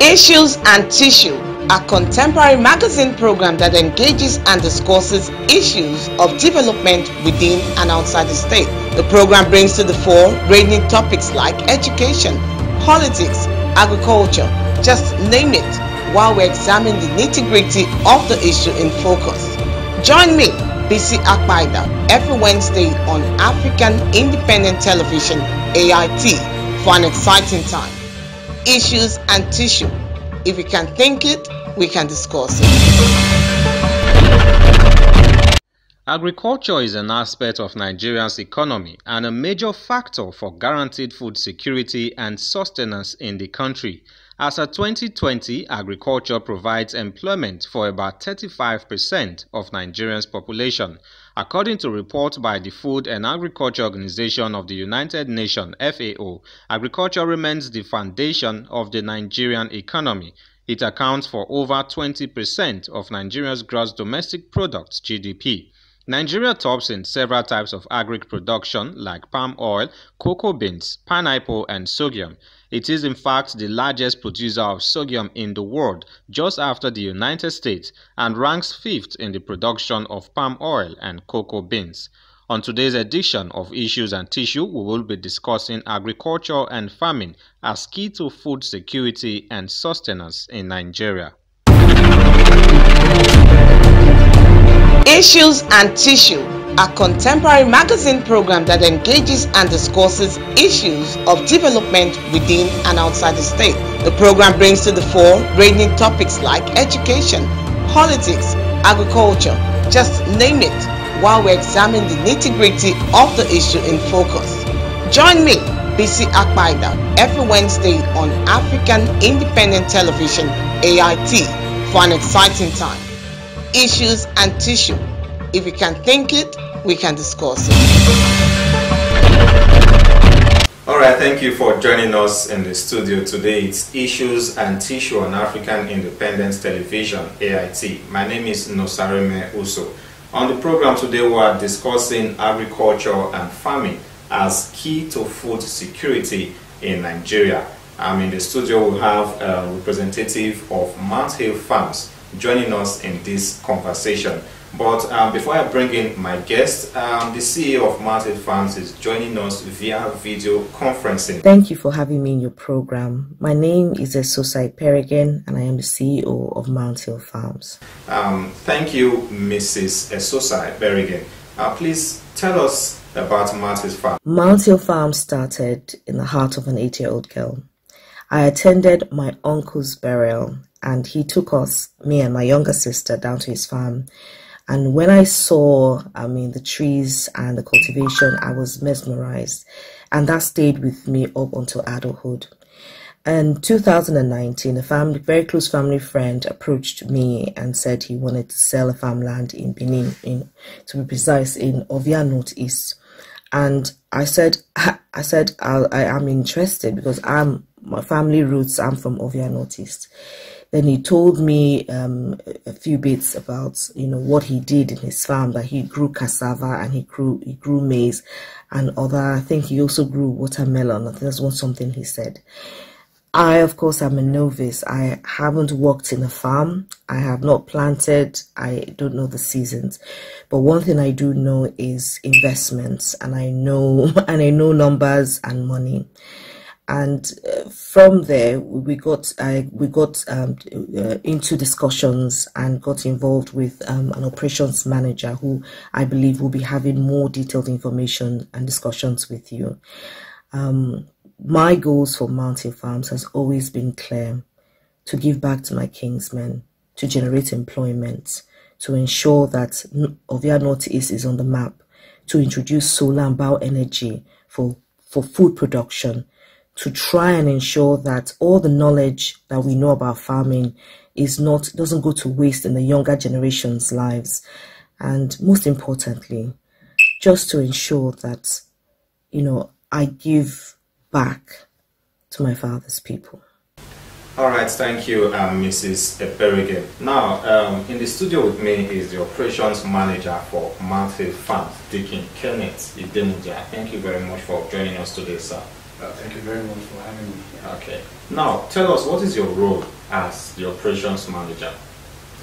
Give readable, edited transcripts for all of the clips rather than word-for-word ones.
Issues and Tissue, a contemporary magazine program that engages and discusses issues of development within and outside the state. The program brings to the fore ranging topics like education, politics, agriculture, just name it, while we examine the nitty-gritty of the issue in focus. Join me, BC Akpaida, every Wednesday on African Independent Television, AIT, for an exciting time. Issues and Tissue. If we can think it, we can discuss it. Agriculture is an aspect of Nigeria's economy and a major factor for guaranteed food security and sustenance in the country. As of 2020, agriculture provides employment for about 35% of Nigeria's population. According to a report by the Food and Agriculture Organization of the United Nations (FAO), agriculture remains the foundation of the Nigerian economy. It accounts for over 20% of Nigeria's gross domestic product (GDP). Nigeria tops in several types of agric production like palm oil, cocoa beans, pineapple, and sorghum. It is in fact the largest producer of sorghum in the world, just after the United States, and ranks 5th in the production of palm oil and cocoa beans. On today's edition of Issues and Tissue, we will be discussing agriculture and farming as key to food security and sustenance in Nigeria. Issues and Tissue, a contemporary magazine program that engages and discusses issues of development within and outside the state. The program brings to the fore ranging topics like education, politics, agriculture, just name it, while we examine the nitty-gritty of the issue in focus. Join me, BC Akpaida, every Wednesday on African Independent Television, AIT, for an exciting time. Issues and Tissue. If we can think it, we can discuss it. Alright, thank you for joining us in the studio today. It's Issues and Tissue on African Independence Television, AIT. My name is Nosa Usoh. On the program today, we are discussing agriculture and farming as key to food security in Nigeria. In the studio, we have a representative of Mount Hill Farms joining us in this conversation. But before I bring in my guest, the CEO of Mount Hill Farms is joining us via video conferencing. Thank you for having me in your program. My name is Usoh and I am the CEO of Mount Hill Farms. Thank you, Mrs. Usoh. Please tell us about Mount Hill Farms. Mount Hill Farms started in the heart of an 8-year-old girl. I attended my uncle's burial and he took us, me and my younger sister, down to his farm. And when I saw, the trees and the cultivation, I was mesmerized. And that stayed with me up until adulthood. In 2019, a very close family friend approached me and said he wanted to sell a farmland in Benin, to be precise, in Ovia Northeast. And I said I am interested because my family roots, I'm from Ovia Northeast. Then he told me a few bits about what he did in his farm, that he grew cassava and he grew maize and I think he also grew watermelon. I think that's something he said. I, of course, am a novice. I haven't worked in a farm. I have not planted. I don't know the seasons. But one thing I do know is investments, and I know numbers and money. And from there, we got into discussions and got involved with an operations manager who I believe will be having more detailed information and discussions with you. My goals for Mount Hill Farms has always been clear: to give back to my kinsmen, to generate employment, to ensure that Ovia Northeast is on the map, to introduce solar and bioenergy for food production, to try and ensure that all the knowledge that we know about farming doesn't go to waste in the younger generation's lives, and most importantly, just to ensure that I give back to my father's people. All right, thank you, Mrs. Eperige. Now, in the studio with me is the operations manager for Mount Hill Farms, Deacon Kenneth Idemudia. Thank you very much for joining us today, sir. Thank you very much for having me. Okay. Now, tell us, what is your role as the operations manager?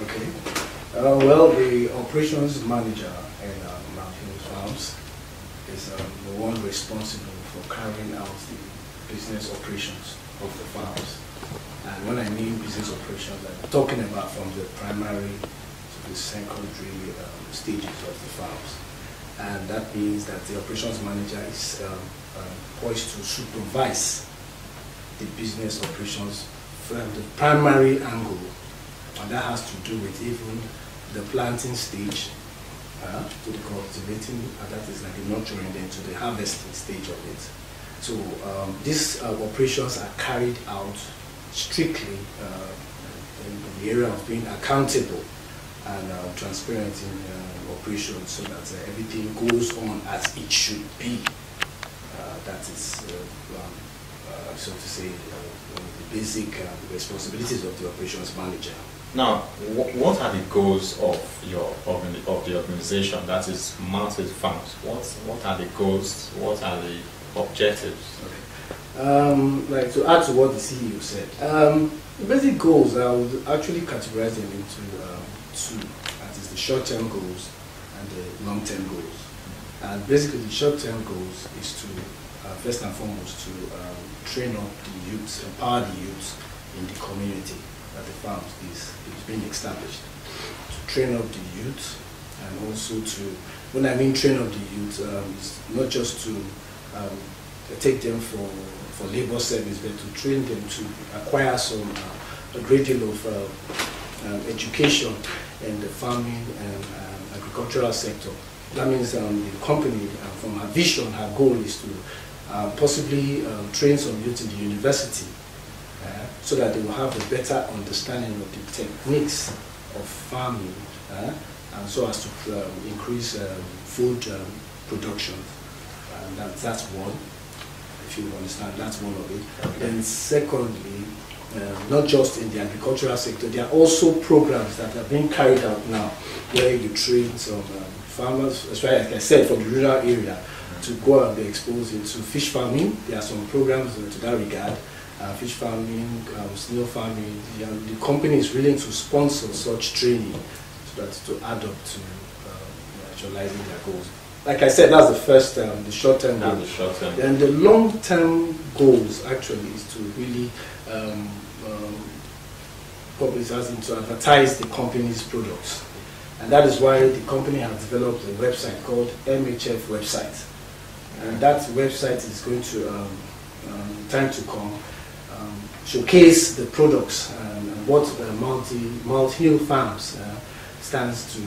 Okay. Well, the operations manager in Mount Hills Farms is the one responsible for carrying out the business operations of the farms. And when I mean business operations, I'm talking about from the primary to the secondary stages of the farms. And that means that the operations manager is poised to supervise the business operations from the primary angle, and that has to do with even the planting stage to the cultivating, and that is like the nurturing, then to the harvesting stage of it. So these operations are carried out strictly in the area of being accountable and transparent in operations, so that everything goes on as it should be. That is, so to say, the basic responsibilities of the operations manager. Now, what are the goals of the organization, that is Mount Hills Farms? What are the goals? What are the objectives? Okay. Like to add to what the CEO said, the basic goals, I would actually categorize them into two. That is the short-term goals and the long-term goals. And basically, the short-term goals is to first and foremost to train up the youths, empower the youths in the community that the farms is being established. To train up the youth, and also to, when I mean train up the youth, it's not just to take them for labor service, but to train them to acquire a great deal of education in the farming and agricultural sector. That means the company, from her vision, her goal is to possibly train some youth in the university so that they will have a better understanding of the techniques of farming and so as to increase food production. And that's one, if you understand, that's one of it. Okay. Then secondly, not just in the agricultural sector, there are also programs that are being carried out now where you train some farmers, especially like I said, from the rural area, to go and be exposed into fish farming. There are some programs to that regard, fish farming, snail farming. The company is willing to sponsor such training so that to add up to actualizing their goals. Like I said, that's the first, the short-term goal. The short-term. And the long-term goals actually is to really to advertise the company's products. And that is why the company has developed a website called MHF website. And that website is going to, time to come, showcase the products and what Mount Hill Farms stands to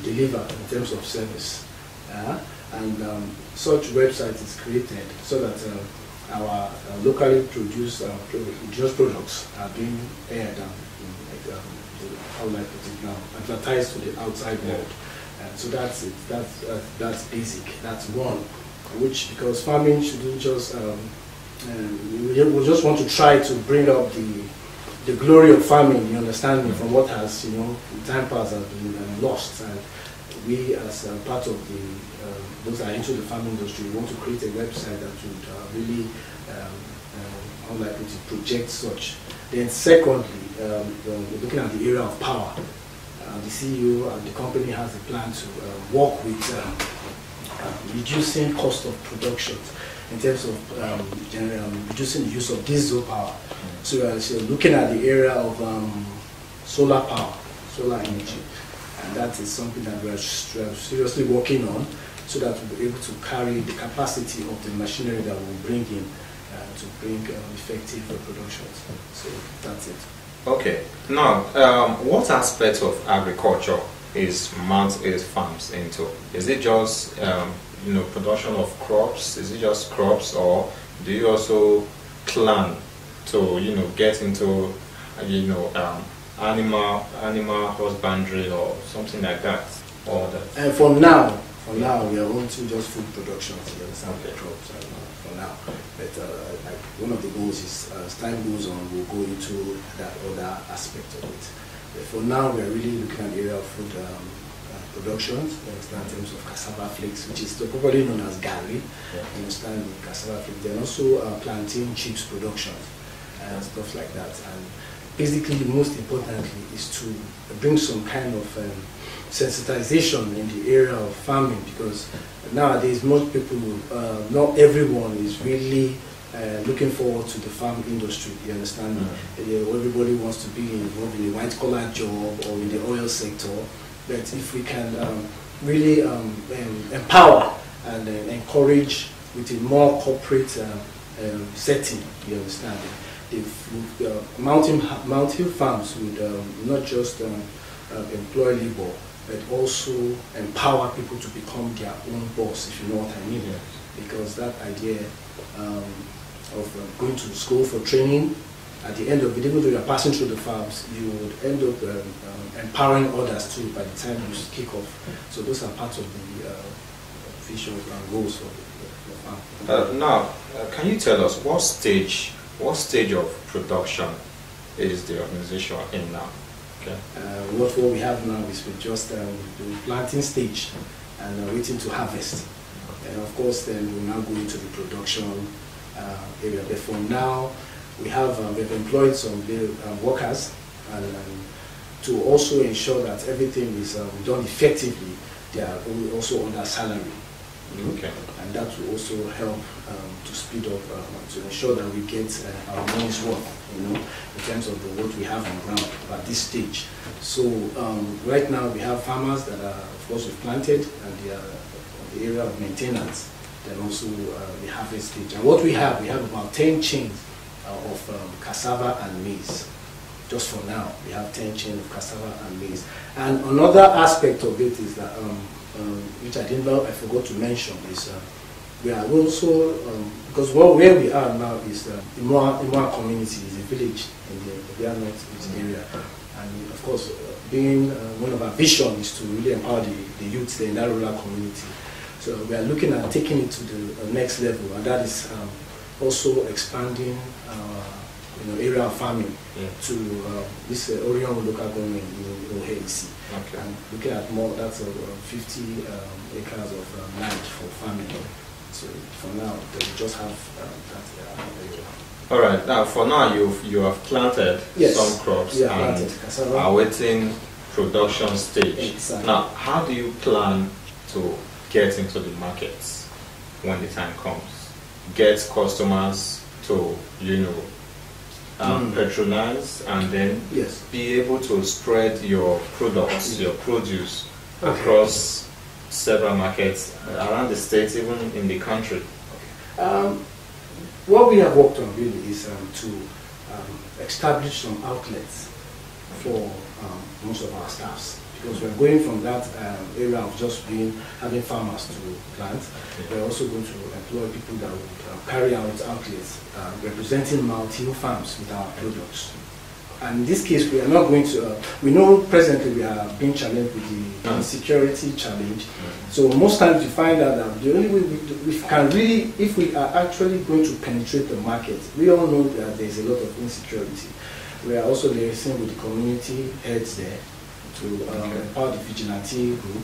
deliver in terms of service. And such website is created so that our locally produced products are being aired and how will I put it now, advertised to the outside world. So that's it. That's basic. That's one. Which, because farming shouldn't just we just want to try to bring up the glory of farming, you understand me, from what has, in time past has been lost. And we, as part of those that are into the farming industry, want to create a website that would really, how will I put it, project such. Then secondly, looking at the area of power, the CEO and the company has a plan to work with reducing cost of production in terms of reducing the use of diesel power. So looking at the area of solar power, solar energy, and that is something that we are seriously working on, so that we'll be able to carry the capacity of the machinery that we'll bring in to bring effective production. So that's it. Okay. Now, what aspect of agriculture is Mount Hills Farms into? Is it just production of crops? Is it just crops, or do you also plan to get into animal husbandry or something like that? Or that? And for now, we are into just food production. Okay. Crops for now. But like one of the goals is, as time goes on, we'll go into that other aspect of it. But for now, we are really looking at the area of food productions, you understand, in terms of cassava flakes, which is properly known as gari, you understand, the cassava flakes. Then also plantain chips productions and stuff like that. And basically, most importantly, is to bring some kind of sensitization in the area of farming, because nowadays most people, not everyone is really looking forward to the farm industry, you understand? Everybody wants to be involved in a white-collar job or in the oil sector, but if we can really empower and encourage with a more corporate setting, you understand? The mountain farms would not just employ labor, but also empower people to become their own boss, if you know what I mean. Yes. Because that idea of going to school for training, at the end of it, even though you're passing through the farms, you would end up empowering others too by the time you kick off. So those are part of the visions and goals for the farm. Now, can you tell us what stage of production is the organization in now? Okay. What we have now is we're just the planting stage and waiting to harvest. And of course, then we'll now go into the production area. But for now, we've employed some workers and to also ensure that everything is done effectively. They are also on their salary. Okay. And that will also help to speed up, to ensure that we get our money's worth, in terms of what we have on ground at this stage. So right now we have farmers that are, of course, we've planted, and they are on the area of maintenance, then also the harvest stage. And what we have about 10 chains of cassava and maize. Just for now, we have 10 chains of cassava and maize. And another aspect of it is that which I forgot to mention, is we are also, because where we are now is the Imwa community, is a village in the North area. And of course, being one of our visions is to really empower the youth there in that rural community. So we are looking at taking it to the next level, and that is also expanding area of farming to this Orion local government in OHC. Okay. And looking at more, that's 50 acres of land for farming. So for now, they just have that area. All right. Now, for now, you have planted some crops and are waiting production stage. Exactly. Now, how do you plan to get into the markets when the time comes? Get customers to, patronize, and then be able to spread your products, your produce across several markets around the state, even in the country. What we have worked on really is to establish some outlets for most of our staffs, because we're going from that area of just having farmers to plant. We're also going to employ people that will carry out outlets representing multi farms with our products. And in this case, we are not going to, we know presently we are being challenged with the insecurity challenge. So most times you find out that the only way we can really, if we are actually going to penetrate the market, we all know that there's a lot of insecurity. We are also liaising with the community heads there to empower the vigilante group,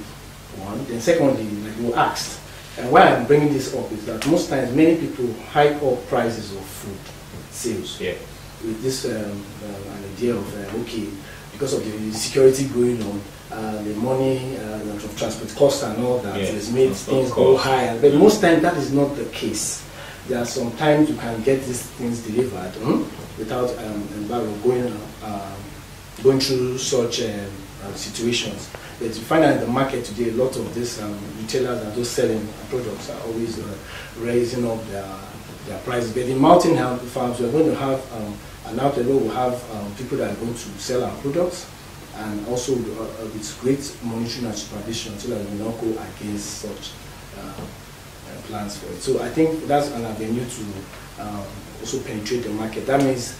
one. Then secondly, like you asked, and why I'm bringing this up is that most times many people hike up prices of food sales. Yeah. With this idea of, okay, because of the insecurity going on, the money, of transport costs and all that has made things go higher. But most times that is not the case. There are some times you can get these things delivered without going through such situations. But you find out in the market today, a lot of these retailers and those selling products are always raising up their prices. But in mountain farms, we're going to have an outlet where we'll have people that are going to sell our products, and also with great monitoring and supervision, so that we will not go against such plans for it. So I think that's an avenue to also penetrate the market. That means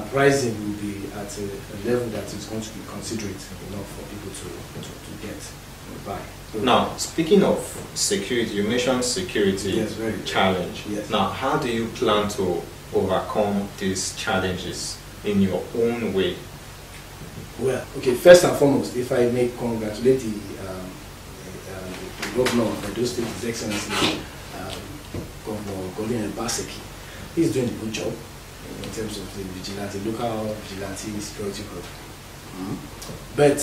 pricing will be at a level that is going to be considerate enough for people to get buy. Now, speaking of security, you mentioned security challenge. Yes. Now, how do you plan to overcome these challenges in your own way? Well, okay, first and foremost, if I may congratulate the governor of Edo State, His Excellency Governor Godwin Obaseki. He's doing a good job in terms of the vigilante, local vigilante security group. But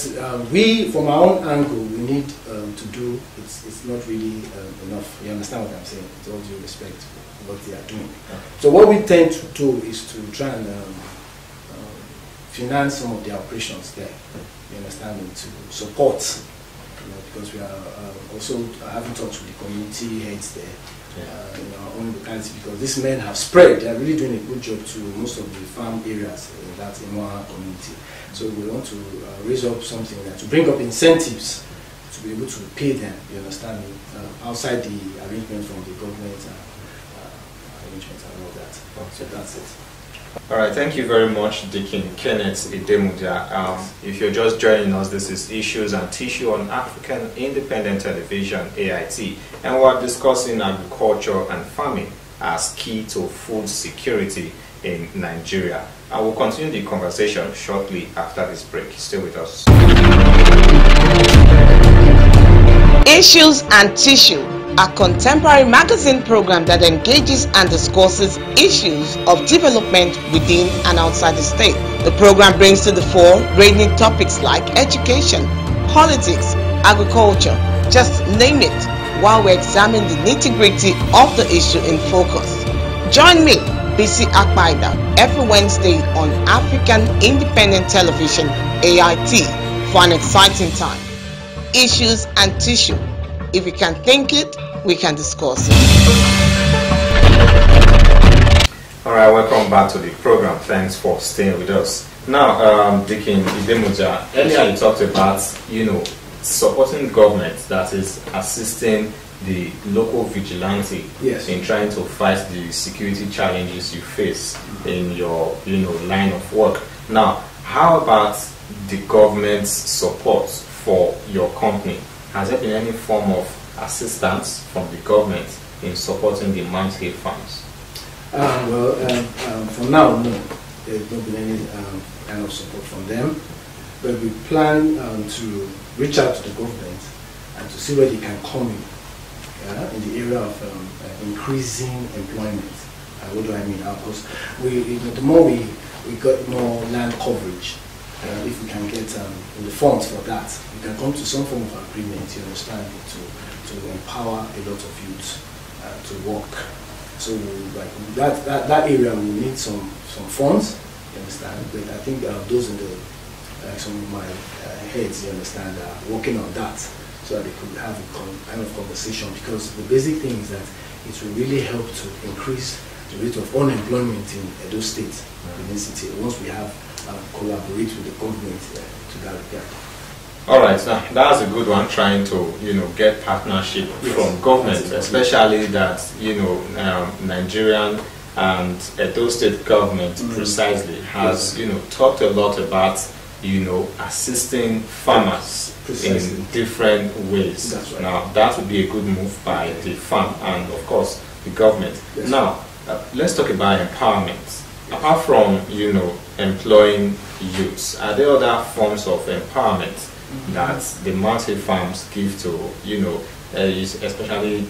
we, from our own angle, we need to do, it's not really enough. You understand what I'm saying? With all due respect for what they are doing. So what we tend to do is to try and finance some of the operations there. You understand me? To support, because we are also having talks with the community heads there. In our own locality, because these men have spread. They are really doing a good job to most of the farm areas in that Imoha community. So we want to raise up something there to bring up incentives to be able to pay them. You understand me? Outside the arrangement from the government arrangements and all that. So that's it. All right, thank you very much, Deacon Kenneth Idemudia. If you're just joining us, this is Issues and Tissue on African Independent Television, AIT, and we're discussing agriculture and farming as key to food security in Nigeria. I will continue the conversation shortly after this break. Stay with us. Issues and Tissue, a contemporary magazine program that engages and discusses issues of development within and outside the state. The program brings to the fore ranging topics like education, politics, agriculture, just name it, while we examine the nitty-gritty of the issue in focus. Join me, BC Akbaida, every Wednesday on African Independent Television, AIT, for an exciting time. Issues and Tissue. If we can think it, we can discuss it. All right, welcome back to the program. Thanks for staying with us. Now, Deacon Idemudia, earlier you talked about, supporting government that is assisting the local vigilante in trying to fight the security challenges you face in your, line of work. Now, how about the government's support for your company? Has there been any form of assistance from the government in supporting the monthly farms? For now, no. There's not been any kind of support from them. But we plan to reach out to the government and to see where they can come in the area of increasing employment. What do I mean? Because the more we got more land coverage, if we can get the funds for that, we can come to some form of agreement, you understand, to empower a lot of youth to work. So like that area will need some funds, you understand. But I think those in the some of my heads, you understand, are working on that so that they could have a kind of conversation, because the basic thing is that it will really help to increase the rate of unemployment in Edo State, in the city, once we have collaborate with the government to that regard. All right, now that's a good one, trying to get partnership from government, especially that Nigerian and Edo State government precisely has talked a lot about assisting farmers in different ways. That's right. Now that would be a good move by the farm and of course the government. Yes. Now let's talk about empowerment. Apart from employing youths, are there other forms of empowerment that the monthly farms give to especially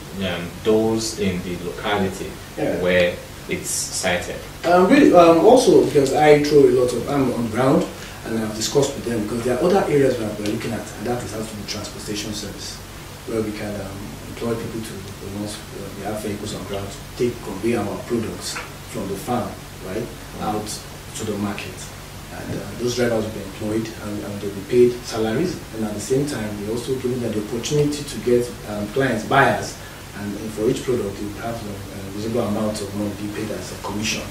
those in the locality where it's sited? Also, because I throw a lot of on ground, and I've discussed with them, because there are other areas where we're looking at, and that is how to do transportation service, where we can employ people to, once we have vehicles on ground, to convey our products from the farm, right, out to the market. And those drivers will be employed and they'll be paid salaries, and at the same time we also give them the opportunity to get clients, buyers, and for each product they will have a reasonable amount of money be paid as a commission.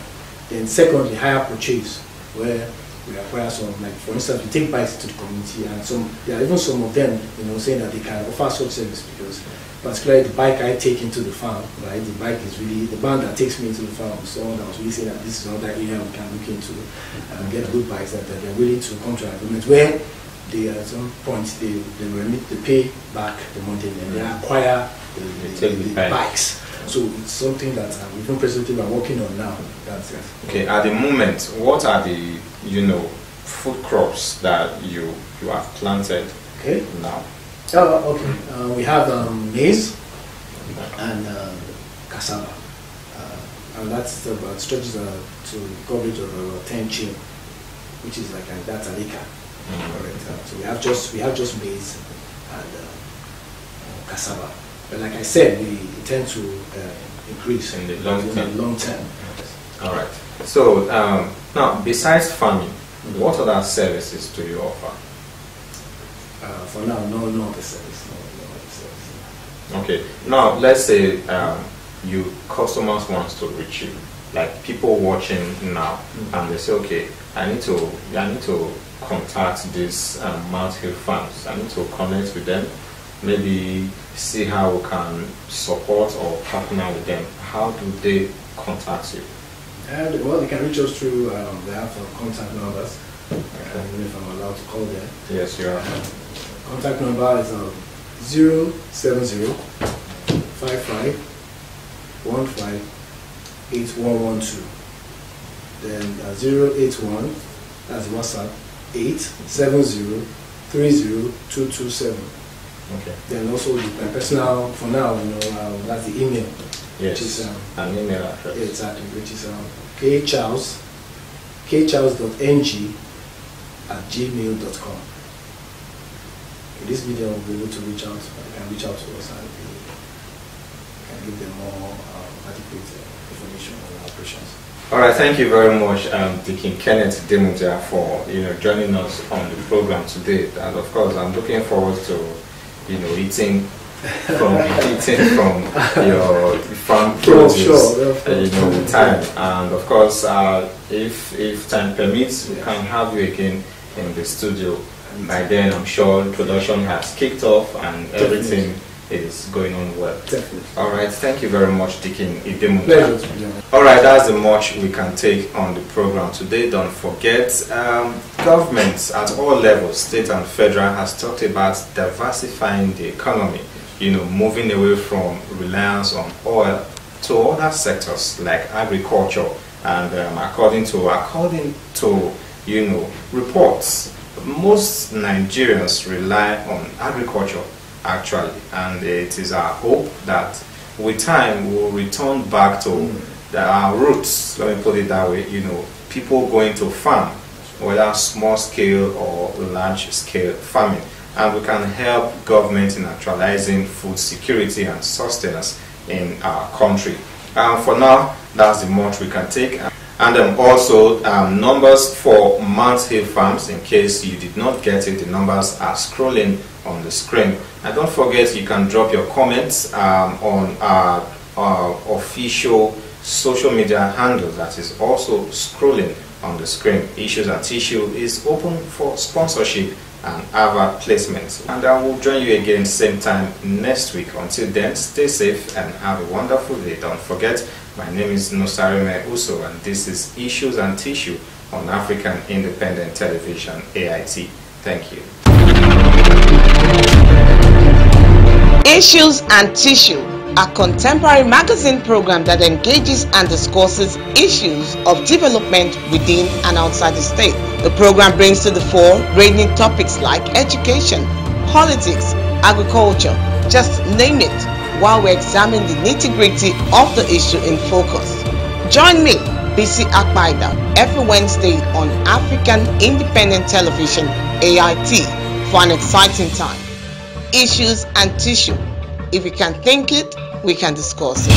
Then secondly, hire purchase, where we acquire some, like for instance, we take bikes to the community, and there are even some of them saying that they can offer such service, because particularly the bike I take into the farm, right? The bike is really, the band that takes me into the farm is someone that was really saying that this is another area we can look into and get good bikes, that they're willing to come to an agreement where they, at some point, they pay back the money and they acquire the bikes. So it's something that even presently we're working on now. That's it. Okay, at the moment, what are the food crops that you have planted now? Oh, okay. We have maize and cassava. And that's about stretches to coverage of 10 chin, which is like that's an acre. Correct. So we have just maize and cassava. But like I said, we tend to increase in the long term. All right. So now, besides farming, what other services do you offer? For now, no other service. Okay. Now, let's say you customers wants to reach you, like people watching now, and they say, okay, I need to contact these Mount Hill farms. I need to connect with them, maybe see how we can support or partner with them. How do they contact you? And well, they can reach us through they have contact numbers. I don't know if I'm allowed to call them. Yes, you are. Contact number is 070 55 15 8112. Then 081, that's WhatsApp, 870 30227. Okay. Then also my personal, for now, that's the email. Yes. Which is an email address. Exactly, which is kcharles@gmail.com. In this video, we'll be able to reach out. They can reach out to us and we can give them more adequate information on our operations. All right, thank you very much, Deacon Kenneth Demuja, for joining us on the program today. And of course, I'm looking forward to eating from your farm produce. With time. And of course, if time permits, we can have you again in the studio. By then, I'm sure production has kicked off and everything is going on well. Definitely. All right, thank you very much, Deacon Idemuja. All right, that's the much we can take on the program today. Don't forget, governments at all levels, state and federal, has talked about diversifying the economy, moving away from reliance on oil to other sectors like agriculture. And according to reports, most Nigerians rely on agriculture actually, and it is our hope that with time we'll return back to our roots. Let me put it that way. People going to farm, whether small scale or large scale farming, and we can help government in actualizing food security and sustenance in our country. For now, that's the much we can take. And also numbers for Mount Hill farms, in case you did not get it, the numbers are scrolling on the screen. And don't forget, you can drop your comments on our official social media handle that is also scrolling on the screen. Issues and Tissue is open for sponsorship and other placements. And I will join you again same time next week. Until then, stay safe and have a wonderful day. Don't forget, my name is Nosa Usoh, and this is Issues and Tissue on African Independent Television, AIT. Thank you. Issues and Tissue, a contemporary magazine program that engages and discusses issues of development within and outside the state. The program brings to the fore ranging topics like education, politics, agriculture, just name it, while we examine the nitty-gritty of the issue in focus. Join me, BC Akbaida, every Wednesday on African Independent Television, AIT, for an exciting time. Issues and Tissue. If we can think it, we can discuss it.